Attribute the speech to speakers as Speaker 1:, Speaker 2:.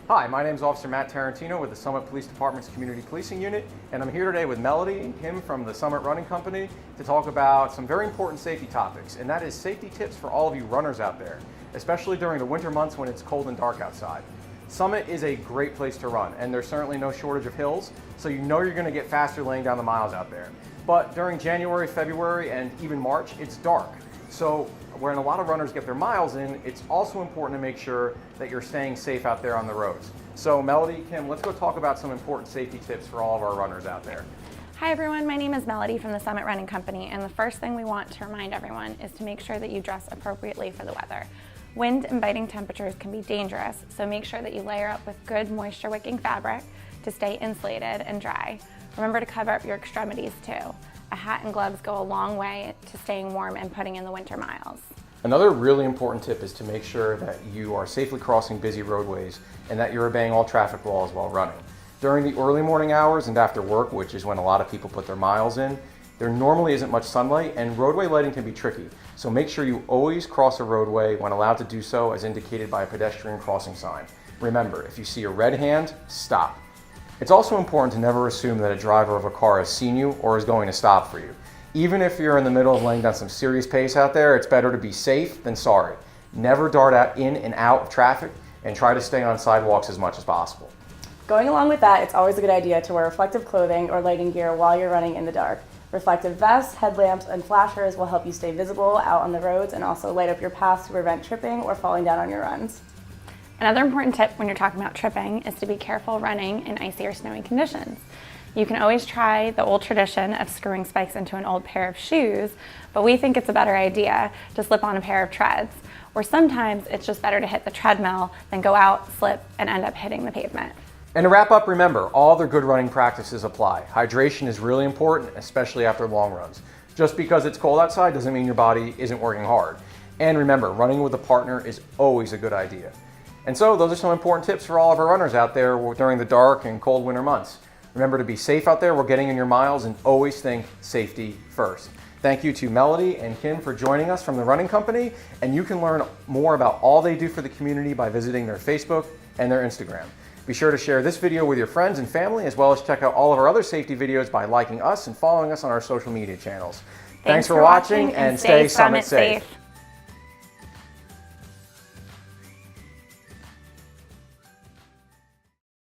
Speaker 1: Hi, my name is Officer Matt Tarentino with the Summit Police Department's Community Policing Unit, and I'm here today with Melody and Kim from the Summit Running Company to talk about some very important safety topics, and that is safety tips for all of you runners out there, especially during the winter months when it's cold and dark outside. Summit is a great place to run, and there's certainly no shortage of hills, so you know you're going to get faster laying down the miles out there. But during January, February, and even March, it's dark. So when a lot of runners get their miles in, it's also important to make sure that you're staying safe out there on the roads. So Melody, Kim, let's go talk about some important safety tips for all of our runners out there.
Speaker 2: Hi everyone, my name is Melody from the Summit Running Company, and the first thing we want to remind everyone is to make sure that you dress appropriately for the weather. Wind and biting temperatures can be dangerous, so make sure that you layer up with good moisture wicking fabric to stay insulated and dry. Remember to cover up your extremities too. A hat and gloves go a long way to staying warm and putting in the winter miles.
Speaker 1: Another really important tip is to make sure that you are safely crossing busy roadways and that you're obeying all traffic laws while running. During the early morning hours and after work, which is when a lot of people put their miles in, there normally isn't much sunlight and roadway lighting can be tricky. So make sure you always cross a roadway when allowed to do so as indicated by a pedestrian crossing sign. Remember, if you see a red hand, stop. It's also important to never assume that a driver of a car has seen you or is going to stop for you. Even if you're in the middle of laying down some serious pace out there, it's better to be safe than sorry. Never dart out in and out of traffic and try to stay on sidewalks as much as possible.
Speaker 3: Going along with that, it's always a good idea to wear reflective clothing or lighting gear while you're running in the dark. Reflective vests, headlamps, and flashers will help you stay visible out on the roads and also light up your paths to prevent tripping or falling down on your runs.
Speaker 2: Another important tip when you're talking about tripping is to be careful running in icy or snowy conditions. You can always try the old tradition of screwing spikes into an old pair of shoes, but we think it's a better idea to slip on a pair of treads. Or sometimes it's just better to hit the treadmill than go out, slip, and end up hitting the pavement.
Speaker 1: And to wrap up, remember, all other good running practices apply. Hydration is really important, especially after long runs. Just because it's cold outside doesn't mean your body isn't working hard. And remember, running with a partner is always a good idea. And so those are some important tips for all of our runners out there during the dark and cold winter months. Remember to be safe out there while getting in your miles and always think safety first. Thank you to Melody and Kim for joining us from the Running Company, and you can learn more about all they do for the community by visiting their Facebook and their Instagram. Be sure to share this video with your friends and family, as well as check out all of our other safety videos by liking us and following us on our social media channels. Thanks for watching and stay Summit safe.